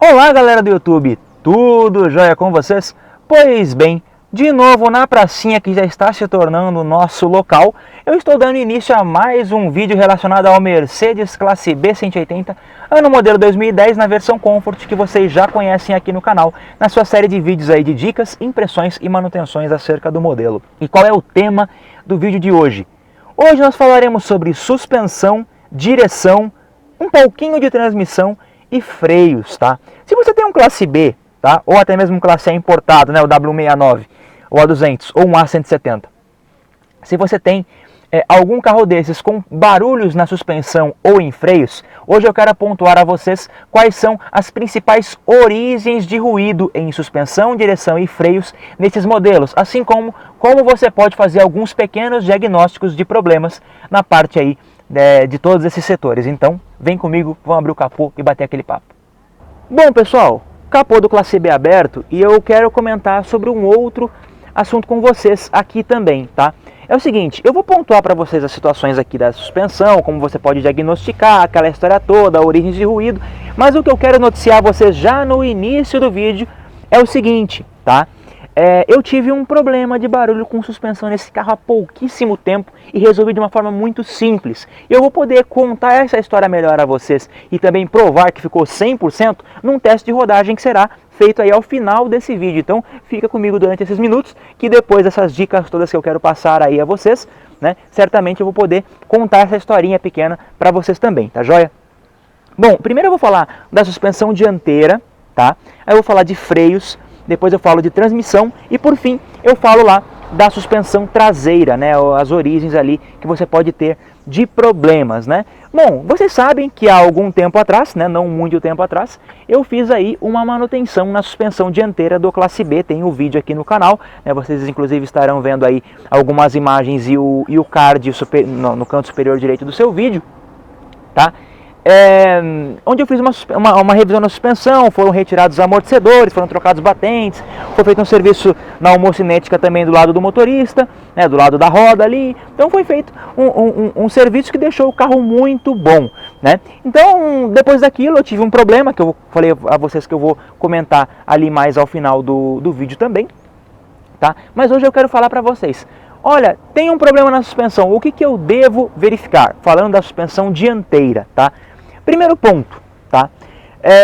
Olá galera do YouTube, tudo jóia com vocês? Pois bem, de novo na pracinha que já está se tornando o nosso local, eu estou dando início a mais um vídeo relacionado ao Mercedes Classe B 180, ano modelo 2010 na versão Comfort que vocês já conhecem aqui no canal, na sua série de vídeos aí de dicas, impressões e manutenções acerca do modelo. E qual é o tema do vídeo de hoje? Hoje nós falaremos sobre suspensão, direção, um pouquinho de transmissão e freios, tá? Se você tem um classe B, tá? Ou até mesmo um classe A importado, né? O W69, ou A200, ou um A170. Se você tem algum carro desses com barulhos na suspensão ou em freios, hoje eu quero pontuar a vocês quais são as principais origens de ruído em suspensão, direção e freios nesses modelos, assim como você pode fazer alguns pequenos diagnósticos de problemas na parte aí de todos esses setores. Então, vem comigo, vamos abrir o capô e bater aquele papo. Bom, pessoal, capô do Classe B aberto e eu quero comentar sobre um outro assunto com vocês aqui também, tá? É o seguinte, eu vou pontuar para vocês as situações aqui da suspensão, como você pode diagnosticar, aquela história toda, a origem de ruído, mas o que eu quero noticiar a vocês já no início do vídeo é o seguinte, tá? Eu tive um problema de barulho com suspensão nesse carro há pouquíssimo tempo e resolvi de uma forma muito simples. Eu vou poder contar essa história melhor a vocês e também provar que ficou 100% num teste de rodagem que será feito aí ao final desse vídeo. Então fica comigo durante esses minutos que depois dessas dicas todas que eu quero passar aí a vocês, né, certamente eu vou poder contar essa historinha pequena para vocês também, tá joia? Bom, primeiro eu vou falar da suspensão dianteira, tá? Aí eu vou falar de freios, depois eu falo de transmissão e por fim eu falo lá da suspensão traseira, né, as origens ali que você pode ter de problemas, né? Bom, vocês sabem que há algum tempo atrás, né, não muito tempo atrás, eu fiz aí uma manutenção na suspensão dianteira do Classe B, tem o vídeo aqui no canal, né, vocês inclusive estarão vendo aí algumas imagens e o card no canto superior direito do seu vídeo, tá? Onde eu fiz uma revisão na suspensão, foram retirados os amortecedores, foram trocados os batentes, foi feito um serviço na homocinética também do lado do motorista, né, do lado da roda ali. Então foi feito um serviço que deixou o carro muito bom, né? Então depois daquilo eu tive um problema que eu falei a vocês que eu vou comentar ali mais ao final do vídeo também, tá? Mas hoje eu quero falar para vocês. Olha, tem um problema na suspensão, o que eu devo verificar? Falando da suspensão dianteira, tá? Primeiro ponto, tá?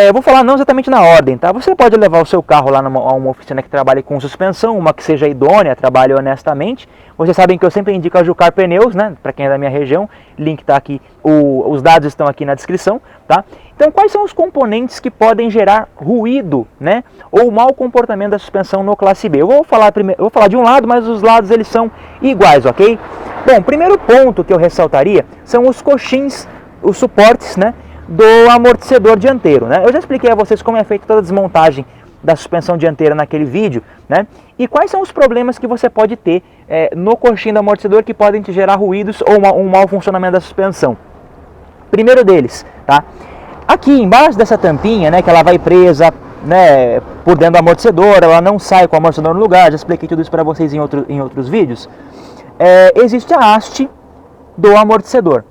Eu vou falar não exatamente na ordem, tá? Você pode levar o seu carro lá a uma oficina que trabalhe com suspensão, uma que seja idônea, trabalhe honestamente. Vocês sabem que eu sempre indico a Jucar Pneus, né? Para quem é da minha região, link tá aqui, os dados estão aqui na descrição, tá? Então, quais são os componentes que podem gerar ruído, né? Ou mau comportamento da suspensão no Classe B? Eu vou falar de um lado, mas os lados eles são iguais, ok? Bom, primeiro ponto que eu ressaltaria são os coxins, os suportes, né, do amortecedor dianteiro, né? Eu já expliquei a vocês como é feita toda a desmontagem da suspensão dianteira naquele vídeo, né? E quais são os problemas que você pode ter no coxim do amortecedor que podem te gerar ruídos ou um mau funcionamento da suspensão. Primeiro deles, tá? Aqui embaixo dessa tampinha, né, que ela vai presa, né, por dentro do amortecedor, ela não sai com o amortecedor no lugar, já expliquei tudo isso para vocês em outros vídeos. Existe a haste do amortecedor.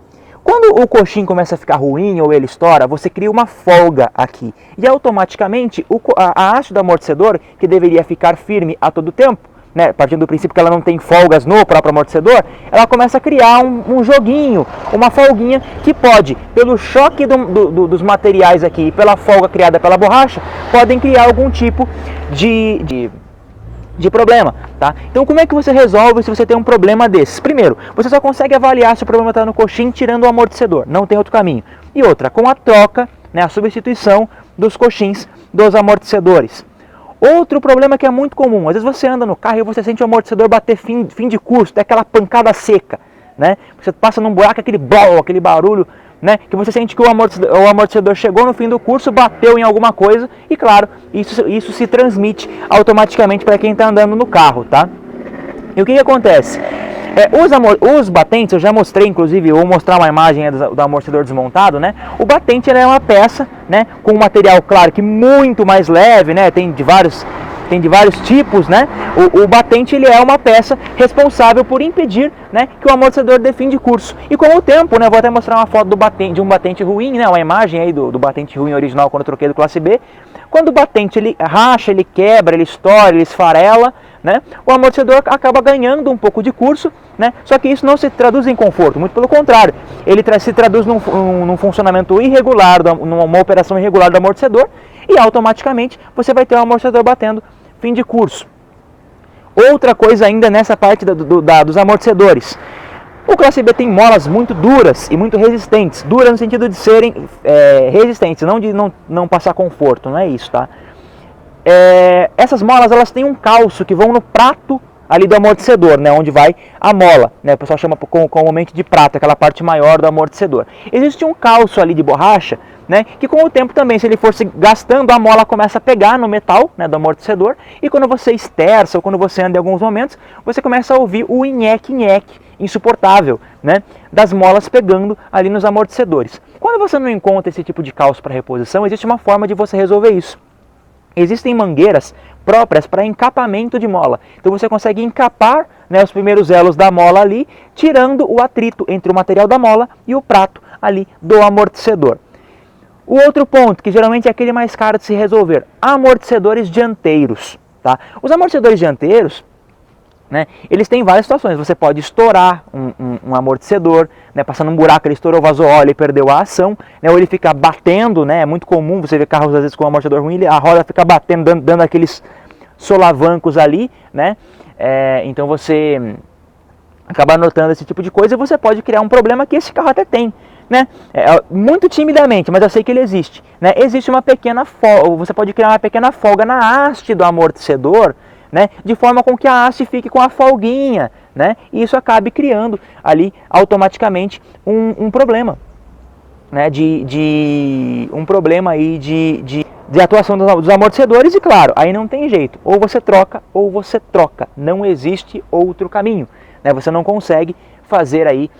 Quando o coxim começa a ficar ruim ou ele estoura, você cria uma folga aqui. E automaticamente a haste do amortecedor, que deveria ficar firme a todo tempo, né, partindo do princípio que ela não tem folgas no próprio amortecedor, ela começa a criar um joguinho, uma folguinha que pode, pelo choque dos materiais aqui e pela folga criada pela borracha, podem criar algum tipo de problema, tá? Então como é que você resolve se você tem um problema desses? Primeiro, você só consegue avaliar se o problema está no coxim tirando o amortecedor, não tem outro caminho. E outra, com a troca, né, a substituição dos coxins dos amortecedores. Outro problema que é muito comum, às vezes você anda no carro e você sente o amortecedor bater fim de curso, tem aquela pancada seca, né? Você passa num buraco, aquele barulho, né, que você sente que o amortecedor chegou no fim do curso, bateu em alguma coisa e claro, isso se transmite automaticamente para quem está andando no carro, tá? E o que acontece? Os batentes, eu já mostrei, inclusive, eu vou mostrar uma imagem do amortecedor desmontado, né? O batente é uma peça, né, com um material, claro, que muito mais leve, né? Tem de vários tem de vários tipos, né? O batente ele é uma peça responsável por impedir, né, que o amortecedor dê fim de curso. E com o tempo, né, vou até mostrar uma foto de um batente ruim, né, uma imagem aí do batente ruim original quando eu troquei do classe B. Quando o batente ele racha, ele quebra, ele estoura, ele esfarela, né, o amortecedor acaba ganhando um pouco de curso, né, só que isso não se traduz em conforto, muito pelo contrário, ele se traduz num funcionamento irregular, numa operação irregular do amortecedor, e automaticamente você vai ter um amortecedor batendo fim de curso. Outra coisa ainda nessa parte dos amortecedores, o classe B tem molas muito duras e muito resistentes. Duras no sentido de serem resistentes, não de não passar conforto, não é isso, tá? Essas molas elas têm um calço que vão no prato ali do amortecedor, né, onde vai a mola, né, o pessoal chama comumente de prato, aquela parte maior do amortecedor. Existe um calço ali de borracha, né, que com o tempo também, se ele for se gastando, a mola começa a pegar no metal, né, do amortecedor, e quando você esterça ou quando você anda em alguns momentos, você começa a ouvir o nheque-nheque insuportável, né, das molas pegando ali nos amortecedores. Quando você não encontra esse tipo de calço para reposição, existe uma forma de você resolver isso. Existem mangueiras próprias para encapamento de mola. Então você consegue encapar, né, os primeiros elos da mola ali, tirando o atrito entre o material da mola e o prato ali do amortecedor. O outro ponto, que geralmente é aquele mais caro de se resolver, amortecedores dianteiros. Tá? Os amortecedores dianteiros, né, eles têm várias situações. Você pode estourar um amortecedor, né, passando um buraco, ele estourou, vazou óleo e perdeu a ação, né, ou ele fica batendo, né, é muito comum você ver carros às vezes com um amortecedor ruim, a roda fica batendo, dando aqueles solavancos ali, né, então você acaba notando esse tipo de coisa e você pode criar um problema que esse carro até tem, né, muito timidamente, mas eu sei que ele existe, né, existe uma pequena folga, você pode criar uma pequena folga na haste do amortecedor, né, de forma com que a haste fique com a folguinha, né, e isso acabe criando ali automaticamente um problema, né, um problema aí de atuação dos amortecedores. E claro, aí não tem jeito, ou você troca, não existe outro caminho, né, você não consegue fazer aí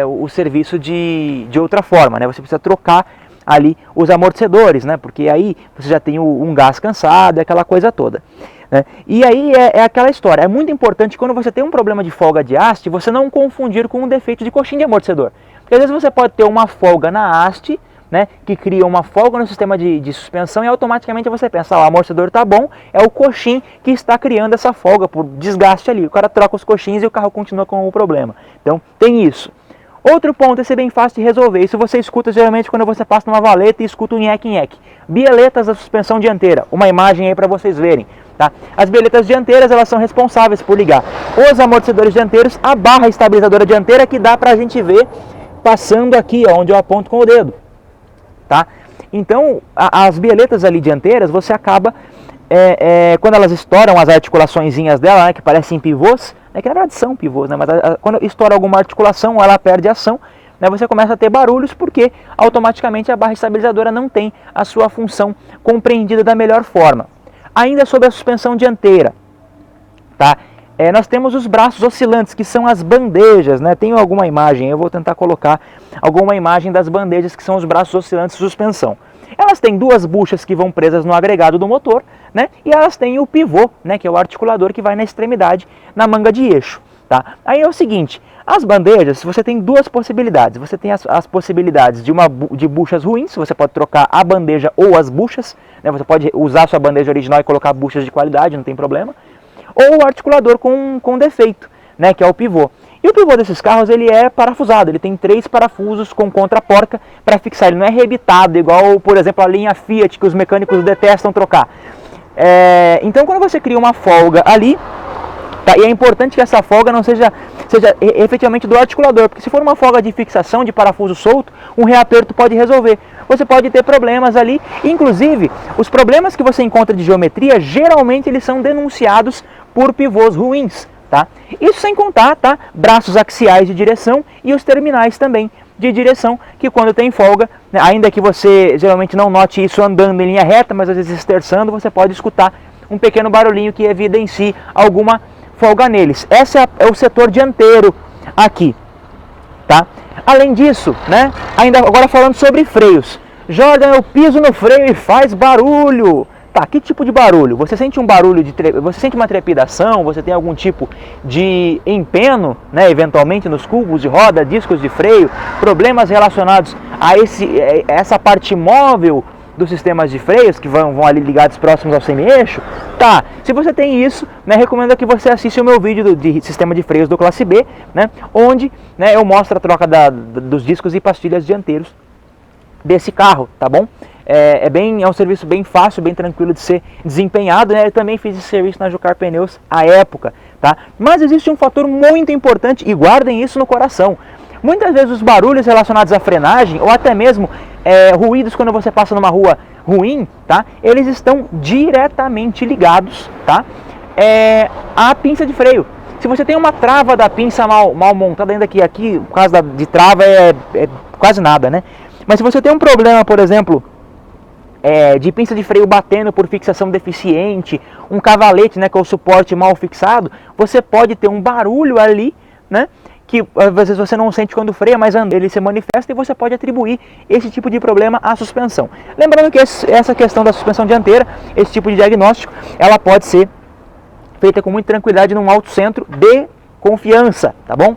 o serviço de outra forma, né, você precisa trocar ali os amortecedores, né, porque aí você já tem um gás cansado, aquela coisa toda. Né? E aí é aquela história, é muito importante quando você tem um problema de folga de haste, você não confundir com um defeito de coxim de amortecedor. Porque às vezes você pode ter uma folga na haste, né, que cria uma folga no sistema de suspensão e automaticamente você pensa, o amortecedor está bom, é o coxim que está criando essa folga por desgaste ali. O cara troca os coxins e o carro continua com o problema. Então tem isso. Outro ponto, esse é bem fácil de resolver, isso você escuta geralmente quando você passa numa valeta e escuta um nheque-nheque. Bieletas da suspensão dianteira, uma imagem aí para vocês verem. Tá? As bieletas dianteiras elas são responsáveis por ligar os amortecedores dianteiros à barra estabilizadora dianteira, que dá para a gente ver passando aqui, ó, onde eu aponto com o dedo. Tá? Então, as bieletas ali dianteiras, você acaba, quando elas estouram as articulaçõezinhas dela, né, que parecem pivôs, né, que na verdade são pivôs, né, mas quando estoura alguma articulação ou ela perde ação, né, você começa a ter barulhos porque automaticamente a barra estabilizadora não tem a sua função compreendida da melhor forma. Ainda sobre a suspensão dianteira, tá? Nós temos os braços oscilantes, que são as bandejas, né? Tenho alguma imagem, eu vou tentar colocar alguma imagem das bandejas, que são os braços oscilantes de suspensão. Elas têm duas buchas que vão presas no agregado do motor, né? E elas têm o pivô, né? Que é o articulador que vai na extremidade, na manga de eixo. Tá? Aí é o seguinte, as bandejas, você tem duas possibilidades. Você tem as possibilidades de buchas ruins, você pode trocar a bandeja ou as buchas, né? Você pode usar a sua bandeja original e colocar buchas de qualidade, não tem problema. Ou o articulador com defeito, né? Que é o pivô. E o pivô desses carros ele é parafusado, ele tem 3 parafusos com contraporca para fixar, ele não é rebitado, igual, por exemplo, a linha Fiat, que os mecânicos detestam trocar. Então, quando você cria uma folga ali, tá, e é importante que essa folga não seja efetivamente do articulador, porque se for uma folga de fixação de parafuso solto, um reaperto pode resolver. Você pode ter problemas ali, inclusive, os problemas que você encontra de geometria, geralmente eles são denunciados por pivôs ruins. Tá? Isso sem contar, tá, braços axiais de direção e os terminais também de direção, que quando tem folga, né, ainda que você geralmente não note isso andando em linha reta, mas às vezes esterçando, você pode escutar um pequeno barulhinho que evidencie alguma folga neles. Esse é o setor dianteiro aqui. Tá? Além disso, né, ainda agora falando sobre freios. Jordan, eu piso no freio e faz barulho. Tá, que tipo de barulho? Você sente um barulho você sente uma trepidação? Você tem algum tipo de empeno, né, eventualmente nos cubos de roda, discos de freio, problemas relacionados a essa parte móvel dos sistemas de freios que vão ali ligados próximos ao semi-eixo? Tá, se você tem isso, né, recomendo que você assista o meu vídeo de sistema de freios do classe B, né, onde, né, eu mostro a troca dos discos e pastilhas dianteiros desse carro, tá bom? É um serviço bem fácil, bem tranquilo de ser desempenhado, né? Eu também fiz esse serviço na Jucar Pneus à época, tá? Mas existe um fator muito importante, e guardem isso no coração. Muitas vezes os barulhos relacionados à frenagem, ou até mesmo ruídos quando você passa numa rua ruim, tá? Eles estão diretamente ligados, tá? À pinça de freio. Se você tem uma trava da pinça mal montada, ainda que aqui, por causa de trava é quase nada, né? Mas se você tem um problema, por exemplo, de pinça de freio batendo por fixação deficiente, um cavalete, né, que é o suporte mal fixado, você pode ter um barulho ali, né, que às vezes você não sente quando freia, mas ele se manifesta, e você pode atribuir esse tipo de problema à suspensão. Lembrando que essa questão da suspensão dianteira, esse tipo de diagnóstico, ela pode ser feita com muita tranquilidade num autocentro de confiança, tá bom?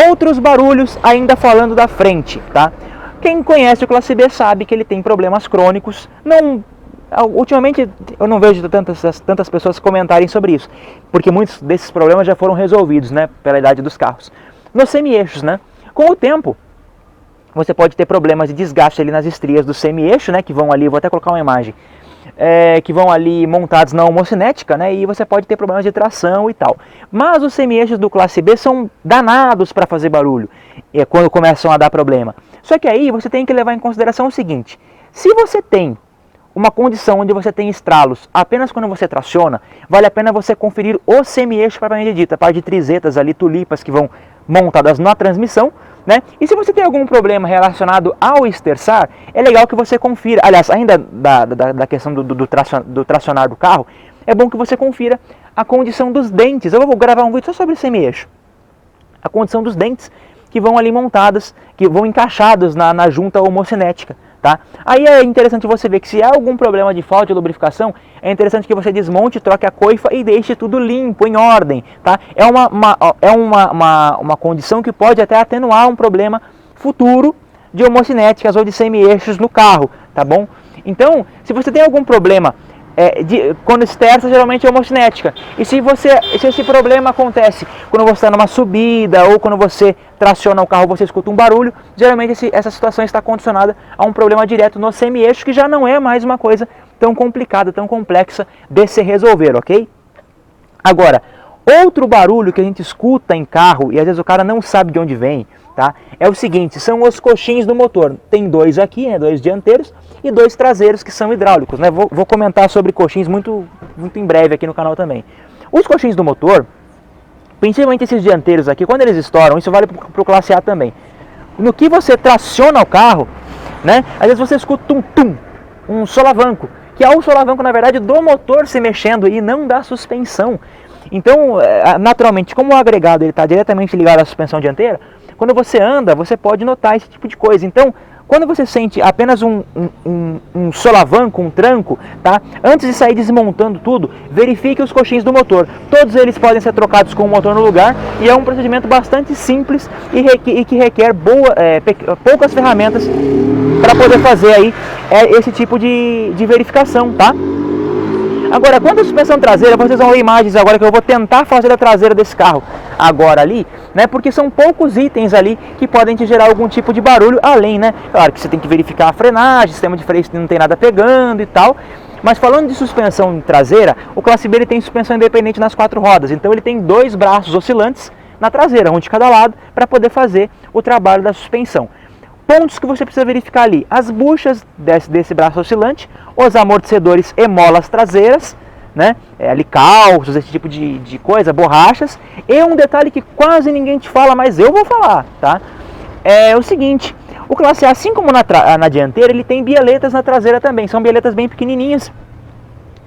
Outros barulhos ainda falando da frente, tá? Quem conhece o classe B sabe que ele tem problemas crônicos. Ultimamente eu não vejo tantas pessoas comentarem sobre isso, porque muitos desses problemas já foram resolvidos, né, pela idade dos carros. Nos semi-eixos, né, com o tempo, você pode ter problemas de desgaste ali nas estrias do semi-eixo, né, que vão ali, vou até colocar uma imagem, que vão ali montados na homocinética, né, e você pode ter problemas de tração e tal. Mas os semi-eixos do classe B são danados para fazer barulho, quando começam a dar problema. Só que aí você tem que levar em consideração o seguinte: se você tem uma condição onde você tem estralos apenas quando você traciona, vale a pena você conferir o semi-eixo propriamente dito, a parte de trizetas ali, tulipas que vão montadas na transmissão, né? E se você tem algum problema relacionado ao esterçar, é legal que você confira. Aliás, ainda da questão do tracionar do carro, é bom que você confira a condição dos dentes. Eu vou gravar um vídeo só sobre semi-eixo. A condição dos dentes que vão ali montadas, que vão encaixados na junta homocinética, tá? Aí é interessante você ver que se há algum problema de falta de lubrificação, é interessante que você desmonte, troque a coifa e deixe tudo limpo, em ordem, tá? É uma condição que pode até atenuar um problema futuro de homocinéticas ou de semi-eixos no carro, tá bom? Então, se você tem algum problema quando esterça, geralmente é homocinética. E se esse problema acontece quando você está numa subida ou quando você traciona o carro, você escuta um barulho, geralmente essa situação está condicionada a um problema direto no semi-eixo, que já não é mais uma coisa tão complicada, tão complexa de se resolver, ok? Agora, outro barulho que a gente escuta em carro, e às vezes o cara não sabe de onde vem, tá? É o seguinte: são os coxins do motor. Tem dois aqui, né, dois dianteiros, e dois traseiros que são hidráulicos, né? Vou comentar sobre coxins muito em breve aqui no canal também. Os coxins do motor, principalmente esses dianteiros aqui, quando eles estouram, isso vale para o classe A também. No que você traciona o carro, né, às vezes você escuta um solavanco, que é o solavanco, na verdade, do motor se mexendo e não da suspensão. Então, naturalmente, como o agregado está diretamente ligado à suspensão dianteira, quando você anda, você pode notar esse tipo de coisa. Então, quando você sente apenas um solavanco, um tranco, tá? Antes de sair desmontando tudo, verifique os coxins do motor. Todos eles podem ser trocados com o motor no lugar, e é um procedimento bastante simples e que requer poucas ferramentas para poder fazer aí esse tipo de verificação, tá? Agora, quando a suspensão traseira, vocês vão ver imagens agora que eu vou tentar fazer a traseira desse carro agora ali, né? Porque são poucos itens ali que podem te gerar algum tipo de barulho, além, né? Claro que você tem que verificar a frenagem, sistema de freio se não tem nada pegando e tal. Mas falando de suspensão traseira, o classe B ele tem suspensão independente nas 4 rodas. Então ele tem 2 braços oscilantes na traseira, um de cada lado, para poder fazer o trabalho da suspensão. Pontos que você precisa verificar ali: as buchas desse braço oscilante, os amortecedores e molas traseiras, né? Ali calços, esse tipo de coisa, borrachas. E um detalhe que quase ninguém te fala, mas eu vou falar, tá? É o seguinte: o classe A, assim como na dianteira, ele tem bieletas na traseira também. São bieletas bem pequenininhas,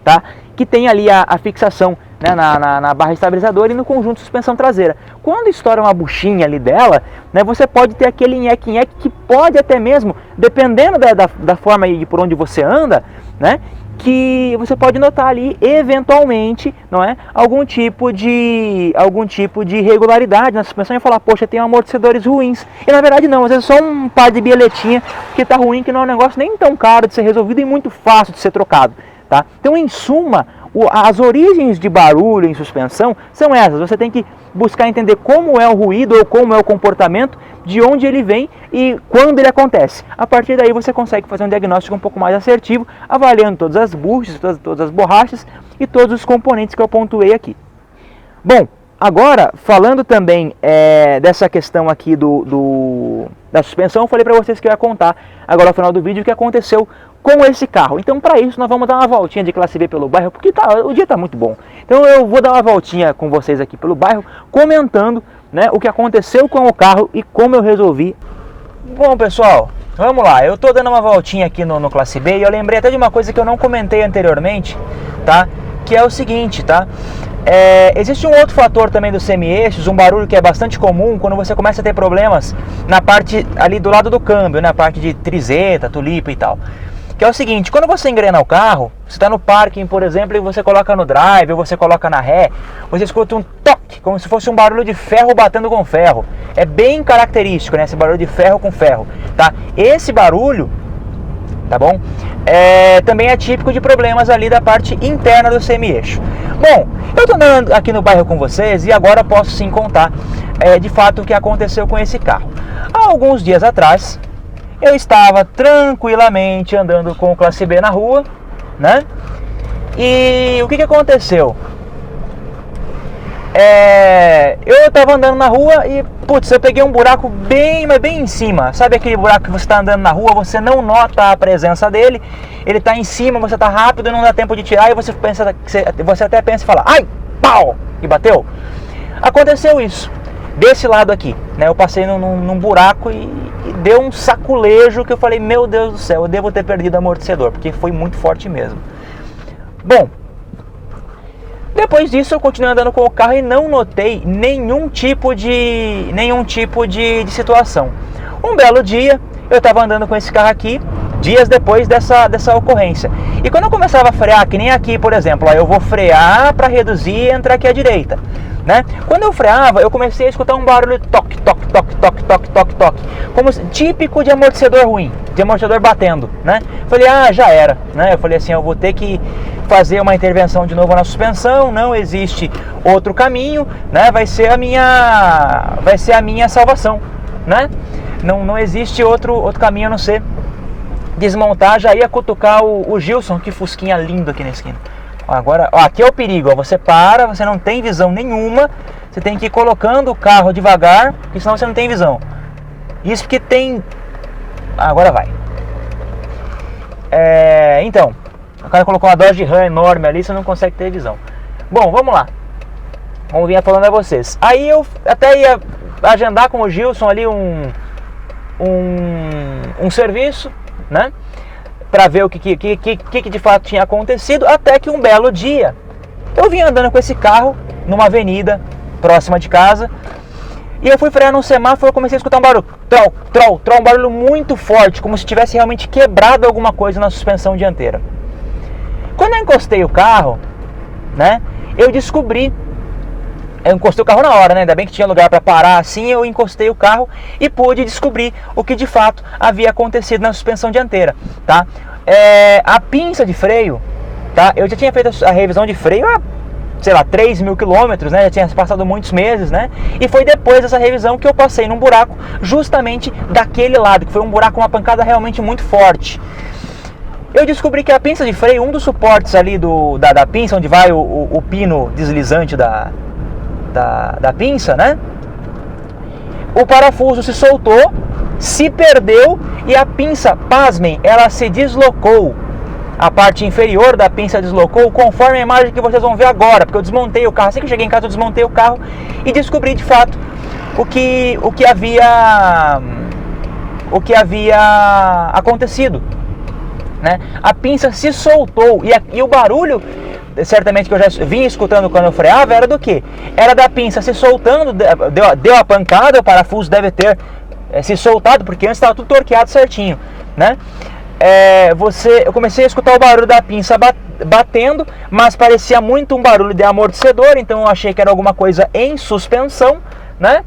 tá? Que tem ali a fixação, né, na barra estabilizadora e no conjunto de suspensão traseira. Quando estoura uma buchinha ali dela, né, você pode ter aquele nheque-nheque que pode até mesmo, dependendo da forma e por onde você anda, né, que você pode notar ali, eventualmente, não é, algum tipo de irregularidade na suspensão e falar, poxa, tem amortecedores ruins. E na verdade não, às vezes só um par de bieletinha que está ruim, que não é um negócio nem tão caro de ser resolvido e muito fácil de ser trocado, tá? Então, em suma, as origens de barulho em suspensão são essas. Você tem que buscar entender como é o ruído ou como é o comportamento, de onde ele vem e quando ele acontece. A partir daí você consegue fazer um diagnóstico um pouco mais assertivo, avaliando todas as buchas, todas as borrachas e todos os componentes que eu pontuei aqui. Bom, agora falando também dessa questão aqui da suspensão, eu falei para vocês que eu ia contar agora no final do vídeo o que aconteceu com esse carro. Então, para isso, nós vamos dar uma voltinha de classe B pelo bairro, porque o dia está muito bom. Então, eu vou dar uma voltinha com vocês aqui pelo bairro, comentando, né, o que aconteceu com o carro e como eu resolvi. Bom, pessoal, vamos lá. Eu estou dando uma voltinha aqui no classe B e eu lembrei até de uma coisa que eu não comentei anteriormente, tá? Que é o seguinte, tá? Existe um outro fator também dos semi-eixos, um barulho que é bastante comum quando você começa a ter problemas na parte ali do lado do câmbio, na parte de trizeta, tulipa e tal. Que é o seguinte, quando você engrena o carro, você está no parking, por exemplo, e você coloca no drive, ou você coloca na ré, você escuta um toque, como se fosse um barulho de ferro batendo com ferro. É bem característico, né, esse barulho de ferro com ferro, tá? Esse barulho, tá bom? Também é típico de problemas ali da parte interna do semi-eixo. Bom, eu estou andando aqui no bairro com vocês e agora posso sim contar de fato o que aconteceu com esse carro. Há alguns dias atrás, eu estava tranquilamente andando com o classe B na rua, né? E o que aconteceu? Eu estava andando na rua e, putz, eu peguei um buraco mas bem em cima. Sabe aquele buraco que você está andando na rua, você não nota a presença dele, ele está em cima, você está rápido, não dá tempo de tirar e você até pensa e fala, ai, pau, e bateu. Aconteceu isso, desse lado aqui, né? Eu passei num buraco e deu um saculejo que eu falei, meu Deus do céu, eu devo ter perdido o amortecedor, porque foi muito forte mesmo. Bom, depois disso eu continuei andando com o carro e não notei nenhum tipo de situação. Um belo dia, eu estava andando com esse carro aqui, dias depois dessa ocorrência. E quando eu começava a frear, que nem aqui, por exemplo, ó, eu vou frear para reduzir e entrar aqui à direita, né? Quando eu freava, eu comecei a escutar um barulho toque, toque, toque, toque, toque, toque, toque, como típico de amortecedor ruim, de amortecedor batendo, né? Falei, já era, né? Eu falei assim, eu vou ter que fazer uma intervenção de novo na suspensão, não existe outro caminho, né? Vai ser a minha salvação, né? Não existe outro caminho a não ser desmontar. Já ia cutucar o Gilson, que fusquinha lindo aqui na esquina. Agora, aqui é o perigo, você para, você não tem visão nenhuma, você tem que ir colocando o carro devagar, porque senão você não tem visão. Isso porque tem... Agora vai. Então, o cara colocou uma Dodge Ram enorme ali, você não consegue ter visão. Bom, vamos lá. Vamos vir falando a vocês. Aí eu até ia agendar com o Gilson ali um serviço, né? Para ver o que de fato tinha acontecido, até que um belo dia eu vim andando com esse carro numa avenida próxima de casa e eu fui frear num semáforo e comecei a escutar um barulho, um barulho muito forte, como se tivesse realmente quebrado alguma coisa na suspensão dianteira. Quando eu encostei o carro, né, eu encostei o carro na hora, né? Ainda bem que tinha lugar para parar assim, eu encostei o carro e pude descobrir o que de fato havia acontecido na suspensão dianteira, tá? A pinça de freio, tá? Eu já tinha feito a revisão de freio há, sei lá, 3.000 quilômetros, né? Já tinha passado muitos meses, né? E foi depois dessa revisão que eu passei num buraco justamente daquele lado, que foi um buraco, uma pancada realmente muito forte. Eu descobri que a pinça de freio, um dos suportes ali da pinça, onde vai o pino deslizante da pinça, né? O parafuso se soltou, se perdeu e a pinça, pasmem, ela se deslocou. A parte inferior da pinça deslocou, conforme a imagem que vocês vão ver agora, porque eu desmontei o carro. Assim que eu cheguei em casa, eu desmontei o carro e descobri de fato o que havia acontecido, né? A pinça se soltou e o barulho, certamente que eu já vim escutando quando eu freava, era do que? Era da pinça se soltando, deu a pancada, o parafuso deve ter se soltado, porque antes estava tudo torqueado certinho, né? Eu comecei a escutar o barulho da pinça batendo, mas parecia muito um barulho de amortecedor, então eu achei que era alguma coisa em suspensão, né?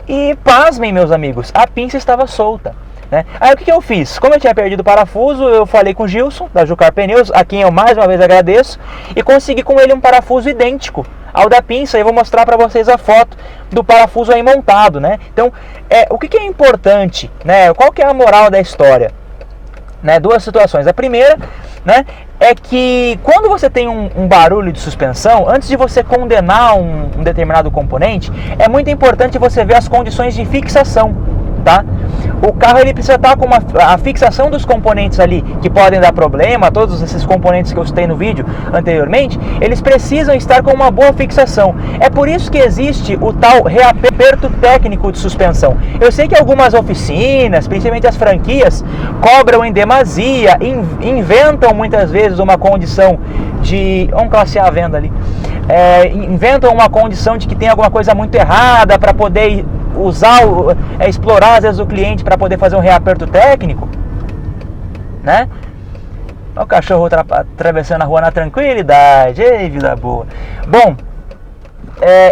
E pasmem, meus amigos, a pinça estava solta, né? Aí o que eu fiz? Como eu tinha perdido o parafuso, eu falei com o Gilson, da Jucar Pneus, a quem eu mais uma vez agradeço, e consegui com ele um parafuso idêntico ao da pinça. Eu vou mostrar para vocês a foto do parafuso aí montado, né? Então, o que é importante, né? Qual que é a moral da história? Né? Duas situações. A primeira, né, é que quando você tem um barulho de suspensão, antes de você condenar um determinado componente, é muito importante você ver as condições de fixação, tá? O carro ele precisa estar com a fixação dos componentes ali que podem dar problema, todos esses componentes que eu citei no vídeo anteriormente, eles precisam estar com uma boa fixação. É por isso que existe o tal reaperto técnico de suspensão. Eu sei que algumas oficinas, principalmente as franquias, cobram em demasia, inventam muitas vezes uma condição de... Vamos classe A venda ali. Inventam uma condição de que tem alguma coisa muito errada para poder explorar às vezes o cliente para poder fazer um reaperto técnico, né? O cachorro atravessando a rua na tranquilidade, ei, vida boa. Bom,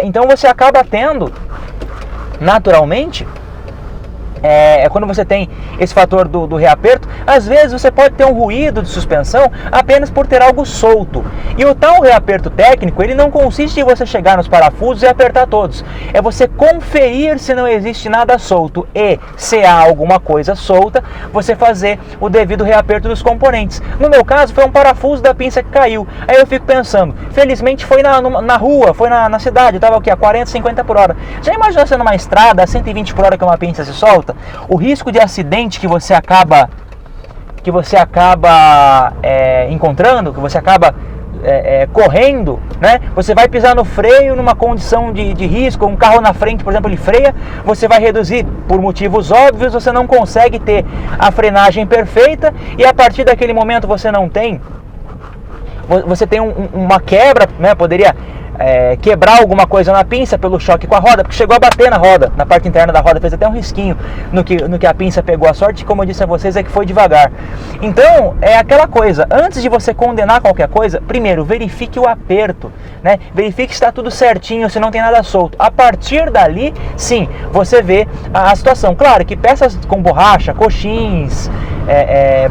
então você acaba tendo, naturalmente, quando você tem esse fator do reaperto, às vezes você pode ter um ruído de suspensão apenas por ter algo solto. E o tal reaperto técnico, ele não consiste em você chegar nos parafusos e apertar todos. É você conferir se não existe nada solto e, se há alguma coisa solta, você fazer o devido reaperto dos componentes. No meu caso, foi um parafuso da pinça que caiu. Aí eu fico pensando, felizmente foi na rua, foi na cidade, estava o quê? A 40, 50 por hora. Já imaginou você numa estrada a 120 por hora que uma pinça se solta? O risco de acidente que você acaba encontrando, que você acaba correndo, né? Você vai pisar no freio numa condição de risco, um carro na frente, por exemplo, ele freia, você vai reduzir por motivos óbvios, você não consegue ter a frenagem perfeita e a partir daquele momento você tem uma quebra, né? Poderia quebrar alguma coisa na pinça pelo choque com a roda, porque chegou a bater na roda, na parte interna da roda, fez até um risquinho no que a pinça pegou. A sorte, como eu disse a vocês, é que foi devagar. Então, é aquela coisa, antes de você condenar qualquer coisa, primeiro, verifique o aperto, né? Verifique se está tudo certinho, se não tem nada solto. A partir dali, sim, você vê a situação. Claro que peças com borracha, coxins,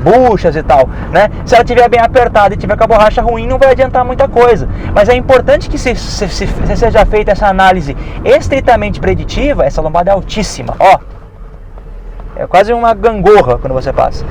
buchas e tal, né? Se ela estiver bem apertada e tiver com a borracha ruim, não vai adiantar muita coisa. Mas é importante que se seja feita essa análise estritamente preditiva. Essa lombada é altíssima, ó. É quase uma gangorra quando você passa.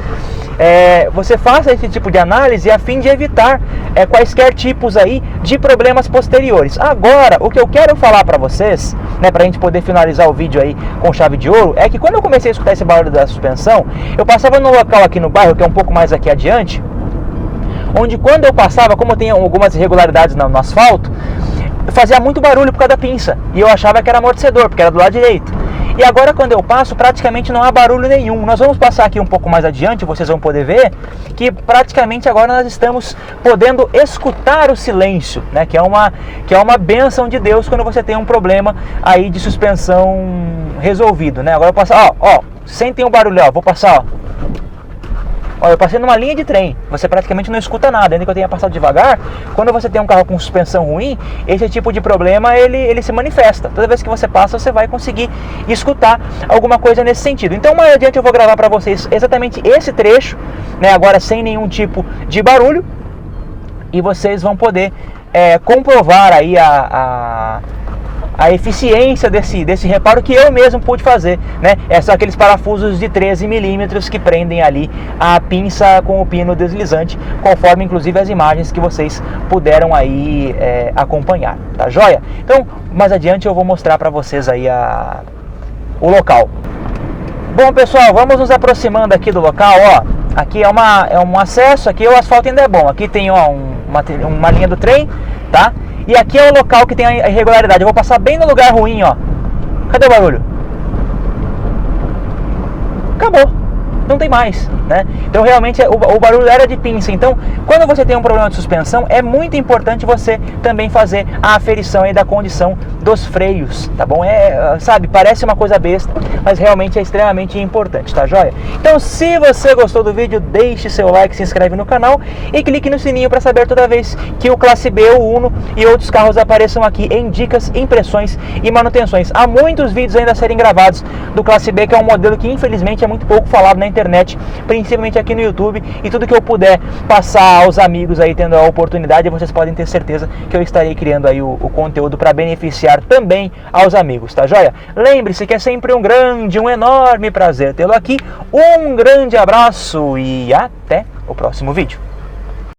Você faça esse tipo de análise a fim de evitar quaisquer tipos aí de problemas posteriores. Agora, o que eu quero falar para vocês, né, para a gente poder finalizar o vídeo aí com chave de ouro, é que quando eu comecei a escutar esse barulho da suspensão, eu passava no local aqui no bairro, que é um pouco mais aqui adiante, onde quando eu passava, como tem algumas irregularidades no asfalto, fazia muito barulho por causa da pinça, e eu achava que era amortecedor, porque era do lado direito. E agora quando eu passo, praticamente não há barulho nenhum. Nós vamos passar aqui um pouco mais adiante, vocês vão poder ver que praticamente agora nós estamos podendo escutar o silêncio, né? Que é uma bênção de Deus quando você tem um problema aí de suspensão resolvido, né? Agora eu vou passar, ó, sentem o barulho, ó, vou passar, ó. Olha, eu passei numa linha de trem, você praticamente não escuta nada, ainda que eu tenha passado devagar. Quando você tem um carro com suspensão ruim, esse tipo de problema ele se manifesta. Toda vez que você passa, você vai conseguir escutar alguma coisa nesse sentido. Então, mais adiante eu vou gravar para vocês exatamente esse trecho, né, agora sem nenhum tipo de barulho, e vocês vão poder comprovar aí a eficiência desse reparo que eu mesmo pude fazer, né? São aqueles parafusos de 13 milímetros que prendem ali a pinça com o pino deslizante, conforme inclusive as imagens que vocês puderam aí acompanhar, tá joia? Então, mais adiante eu vou mostrar para vocês aí o local. Bom, pessoal, vamos nos aproximando aqui do local, ó. Aqui é um acesso, aqui o asfalto ainda é bom, aqui tem ó, uma linha do trem, tá? E aqui é o local que tem a irregularidade. Eu vou passar bem no lugar ruim, ó. Cadê o barulho? Acabou. Não tem mais, né? Então realmente o barulho era de pinça. Então, quando você tem um problema de suspensão, é muito importante você também fazer a aferição aí da condição dos freios, tá bom? Sabe, parece uma coisa besta, mas realmente é extremamente importante, tá joia? Então, se você gostou do vídeo, deixe seu like, se inscreve no canal e clique no sininho para saber toda vez que o Classe B, o Uno e outros carros apareçam aqui em dicas, impressões e manutenções. Há muitos vídeos ainda a serem gravados do Classe B, que é um modelo que infelizmente é muito pouco falado na internet, principalmente aqui no YouTube, e tudo que eu puder passar aos amigos aí tendo a oportunidade, vocês podem ter certeza que eu estarei criando aí o conteúdo para beneficiar também aos amigos, tá joia? Lembre-se que é sempre um enorme prazer tê-lo aqui, um grande abraço e até o próximo vídeo.